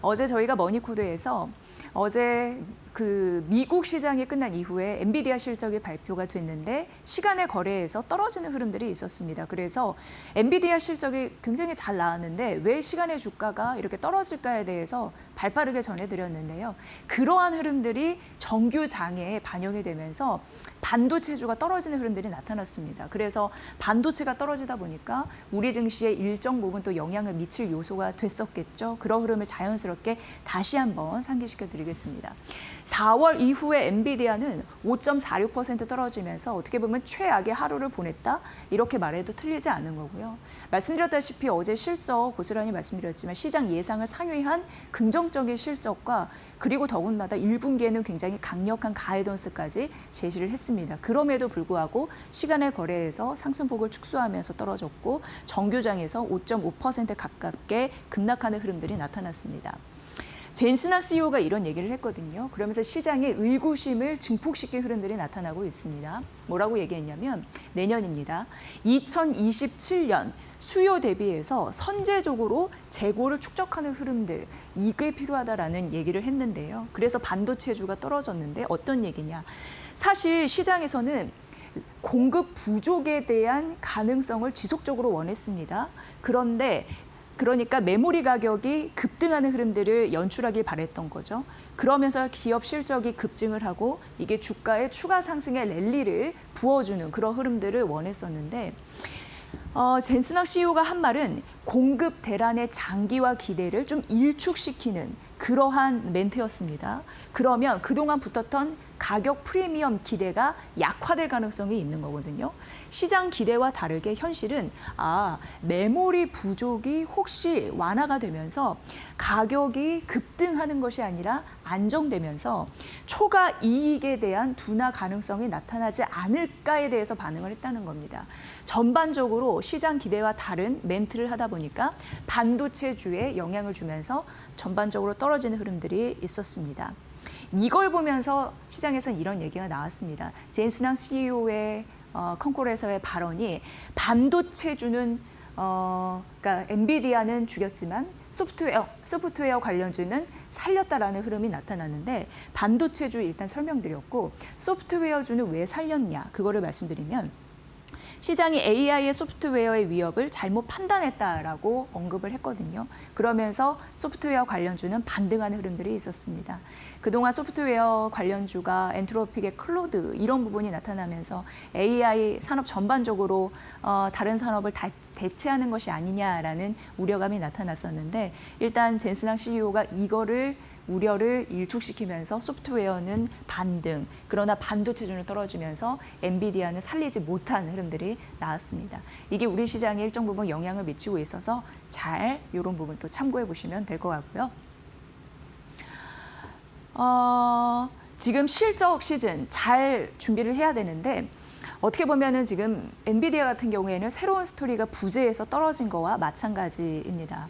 어제 저희가 머니코드에서 어제 그 미국 시장이 끝난 이후에 엔비디아 실적이 발표가 됐는데 시간의 거래에서 떨어지는 흐름들이 있었습니다. 그래서 엔비디아 실적이 굉장히 잘 나왔는데 왜 시간의 주가가 이렇게 떨어질까에 대해서 발빠르게 전해드렸는데요. 그러한 흐름들이 정규장에 반영이 되면서 반도체주가 떨어지는 흐름들이 나타났습니다. 그래서 반도체가 떨어지다 보니까 우리 증시에 일정 부분 또 영향을 미칠 요소가 됐었겠죠. 그런 흐름을 자연스럽게 다시 한번 상기시켜 드리겠습니다. 4월 이후에 엔비디아는 5.46% 떨어지면서 어떻게 보면 최악의 하루를 보냈다 이렇게 말해도 틀리지 않은 거고요. 말씀드렸다시피 어제 실적 고스란히 말씀드렸지만 시장 예상을 상회한 긍정적인 실적과 그리고 더군다나 1분기에는 굉장히 강력한 가이던스까지 제시를 했습니다. 그럼에도 불구하고 시간의 거래에서 상승폭을 축소하면서 떨어졌고 정규장에서 5.5% 가깝게 급락하는 흐름들이 나타났습니다. 젠스낙 CEO가 이런 얘기를 했거든요. 그러면서 시장의 의구심을 증폭시킨 흐름들이 나타나고 있습니다. 뭐라고 얘기했냐면 내년입니다. 2027년 수요 대비해서 선제적으로 재고를 축적하는 흐름들 이게 필요하다라는 얘기를 했는데요. 그래서 반도체주가 떨어졌는데 어떤 얘기냐. 사실 시장에서는 공급 부족에 대한 가능성을 지속적으로 원했습니다. 그러니까 메모리 가격이 급등하는 흐름들을 연출하길 바랬던 거죠. 그러면서 기업 실적이 급증을 하고 이게 주가의 추가 상승의 랠리를 부어주는 그런 흐름들을 원했었는데 젠스낙 CEO가 한 말은 공급 대란의 장기화 기대를 좀 일축시키는 그러한 멘트였습니다. 그러면 그동안 붙었던 가격 프리미엄 기대가 약화될 가능성이 있는 거거든요. 시장 기대와 다르게 현실은 메모리 부족이 혹시 완화가 되면서 가격이 급등하는 것이 아니라 안정되면서 초과 이익에 대한 둔화 가능성이 나타나지 않을까에 대해서 반응을 했다는 겁니다. 전반적으로 시장 기대와 다른 멘트를 하다 보니까 반도체주에 영향을 주면서 전반적으로 떨어지는 흐름들이 있었습니다. 이걸 보면서 시장에서는 이런 얘기가 나왔습니다. 젠스낙 CEO의 컨콜에서의 발언이 반도체주는 그러니까 엔비디아는 죽였지만 소프트웨어 관련주는 살렸다라는 흐름이 나타났는데 반도체주 일단 설명드렸고 소프트웨어주는 왜 살렸냐 그거를 말씀드리면 시장이 AI의 소프트웨어의 위협을 잘못 판단했다라고 언급을 했거든요. 그러면서 소프트웨어 관련주는 반등하는 흐름들이 있었습니다. 그동안 소프트웨어 관련주가 엔트로픽의 클로드 이런 부분이 나타나면서 AI 산업 전반적으로 다른 산업을 대체하는 것이 아니냐라는 우려감이 나타났었는데 일단 젠스낙 CEO가 이거를 우려를 일축시키면서 소프트웨어는 반등, 그러나 반도체주는 떨어지면서 엔비디아는 살리지 못한 흐름들이 나왔습니다. 이게 우리 시장에 일정 부분 영향을 미치고 있어서 잘 이런 부분 또 참고해 보시면 될 것 같고요. 지금 실적 시즌 잘 준비를 해야 되는데 어떻게 보면은 지금 엔비디아 같은 경우에는 새로운 스토리가 부재해서 떨어진 거와 마찬가지입니다.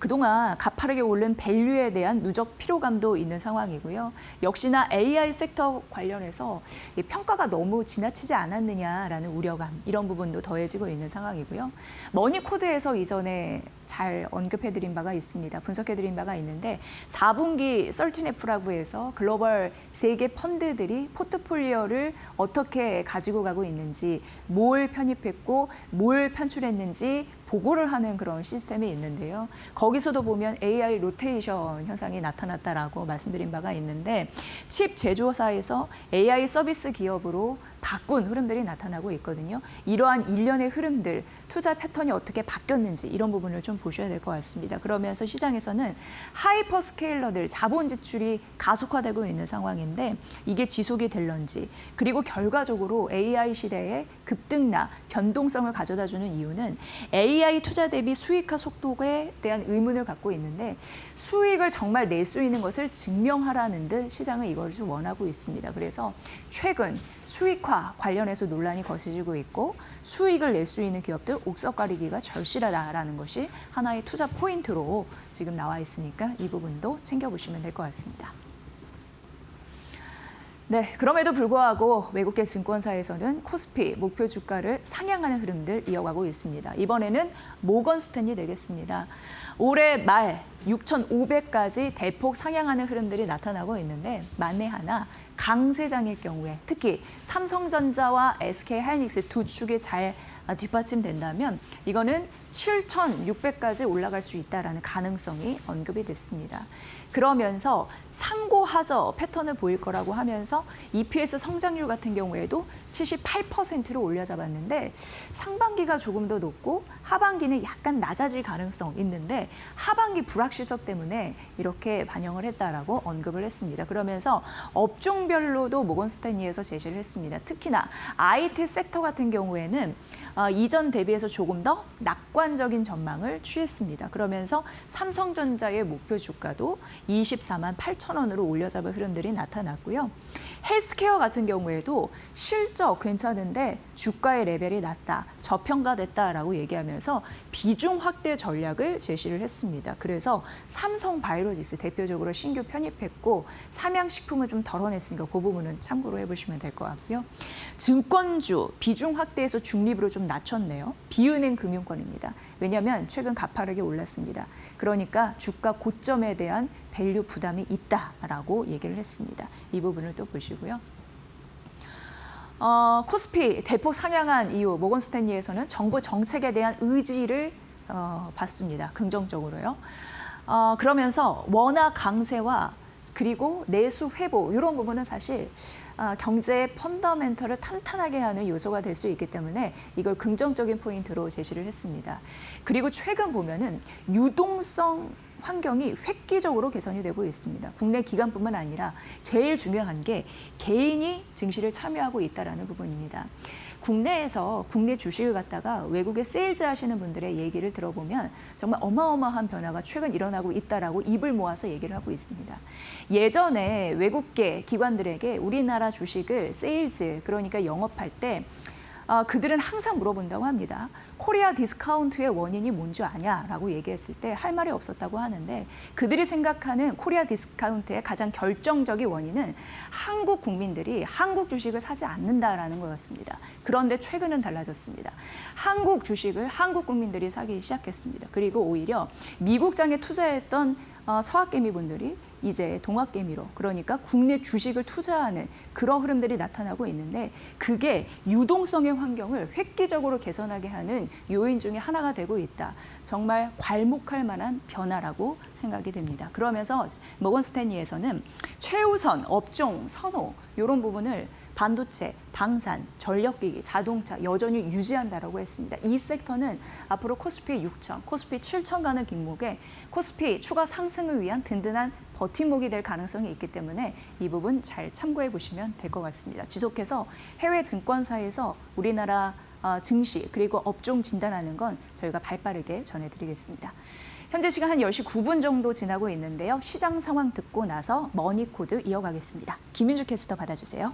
그동안 가파르게 오른 밸류에 대한 누적 피로감도 있는 상황이고요. 역시나 AI 섹터 관련해서 평가가 너무 지나치지 않았느냐라는 우려감 이런 부분도 더해지고 있는 상황이고요. 머니코드에서 이전에 잘 언급해드린 바가 있습니다. 분석해드린 바가 있는데 4분기 13F라고 해서 글로벌 세계 펀드들이 포트폴리오를 어떻게 가지고 가고 있는지 뭘 편입했고 뭘 편출했는지 보고를 하는 그런 시스템이 있는데요. 거기서도 보면 AI 로테이션 현상이 나타났다라고 말씀드린 바가 있는데 칩 제조사에서 AI 서비스 기업으로 바꾼 흐름들이 나타나고 있거든요. 이러한 일련의 흐름들, 투자 패턴이 어떻게 바뀌었는지 이런 부분을 좀 보셔야 될 것 같습니다. 그러면서 시장에서는 하이퍼 스케일러들 자본 지출이 가속화되고 있는 상황인데 이게 지속이 될런지 그리고 결과적으로 AI 시대에 급등나 변동성을 가져다주는 이유는 AI 투자 대비 수익화 속도에 대한 의문을 갖고 있는데 수익을 정말 낼 수 있는 것을 증명하라는 듯 시장은 이걸 좀 원하고 있습니다. 그래서 최근 수익화 관련해서 논란이 거세지고 있고 수익을 낼 수 있는 기업들 옥석 가리기가 절실하다라는 것이 하나의 투자 포인트로 지금 나와 있으니까 이 부분도 챙겨보시면 될 것 같습니다. 네, 그럼에도 불구하고 외국계 증권사에서는 코스피 목표 주가를 상향하는 흐름들 이어가고 있습니다. 이번에는 모건 스탠리 되겠습니다. 올해 말 6,500까지 대폭 상향하는 흐름들이 나타나고 있는데 만에 하나 강세장일 경우에 특히 삼성전자와 SK하이닉스 두 축이 잘 뒷받침된다면 이거는 7,600까지 올라갈 수 있다라는 가능성이 언급이 됐습니다. 그러면서 상고하저 패턴을 보일 거라고 하면서 EPS 성장률 같은 경우에도 78%로 올려잡았는데 상반기가 조금 더 높고 하반기는 약간 낮아질 가능성 있는데 하반기 불확실성 때문에 이렇게 반영을 했다라고 언급을 했습니다. 그러면서 업종별로도 모건 스탠리에서 제시를 했습니다. 특히나 IT 섹터 같은 경우에는 이전 대비해서 조금 더 낙관적인 전망을 취했습니다. 그러면서 삼성전자의 목표 주가도 24만 8천 원으로 올려잡은 흐름들이 나타났고요. 헬스케어 같은 경우에도 실적 괜찮은데 주가의 레벨이 낮다, 저평가됐다라고 얘기하면서 비중 확대 전략을 제시를 했습니다. 그래서 삼성바이오로직스 대표적으로 신규 편입했고 삼양식품을 좀 덜어냈으니까 그 부분은 참고로 해보시면 될 것 같고요. 증권주 비중 확대해서 중립으로 좀 낮췄네요. 비은행 금융권입니다. 왜냐하면 최근 가파르게 올랐습니다. 그러니까 주가 고점에 대한 밸류 부담이 있다라고 얘기를 했습니다. 이 부분을 또 보시고요. 코스피 대폭 상향한 이유, 모건 스탠리에서는 정부 정책에 대한 의지를 봤습니다. 긍정적으로요. 그러면서 원화 강세와 그리고 내수 회복 이런 부분은 사실 경제의 펀더멘털을 탄탄하게 하는 요소가 될 수 있기 때문에 이걸 긍정적인 포인트로 제시를 했습니다. 그리고 최근 보면은 유동성 환경이 획기적으로 개선이 되고 있습니다. 국내 기관뿐만 아니라 제일 중요한 게 개인이 증시를 참여하고 있다는 부분입니다. 국내에서 국내 주식을 갖다가 외국에 세일즈 하시는 분들의 얘기를 들어보면 정말 어마어마한 변화가 최근 일어나고 있다라고 입을 모아서 얘기를 하고 있습니다. 예전에 외국계 기관들에게 우리나라 주식을 세일즈, 그러니까 영업할 때 그들은 항상 물어본다고 합니다. 코리아 디스카운트의 원인이 뭔지 아냐라고 얘기했을 때 할 말이 없었다고 하는데 그들이 생각하는 코리아 디스카운트의 가장 결정적인 원인은 한국 국민들이 한국 주식을 사지 않는다라는 거였습니다. 그런데 최근은 달라졌습니다. 한국 주식을 한국 국민들이 사기 시작했습니다. 그리고 오히려 미국장에 투자했던 서학개미 분들이 이제 동학개미로, 그러니까 국내 주식을 투자하는 그런 흐름들이 나타나고 있는데 그게 유동성의 환경을 획기적으로 개선하게 하는 요인 중에 하나가 되고 있다. 정말 괄목할 만한 변화라고 생각이 됩니다. 그러면서 모건 스탠리에서는 최우선 업종 선호 이런 부분을 반도체, 방산, 전력기기, 자동차 여전히 유지한다라고 했습니다. 이 섹터는 앞으로 코스피 6천, 코스피 7천 가는 길목에 코스피 추가 상승을 위한 든든한 버팀목이 될 가능성이 있기 때문에 이 부분 잘 참고해 보시면 될 것 같습니다. 지속해서 해외 증권사에서 우리나라 증시 그리고 업종 진단하는 건 저희가 발빠르게 전해드리겠습니다. 현재 시간 한 10시 9분 정도 지나고 있는데요. 시장 상황 듣고 나서 머니코드 이어가겠습니다. 김윤주 캐스터 받아주세요.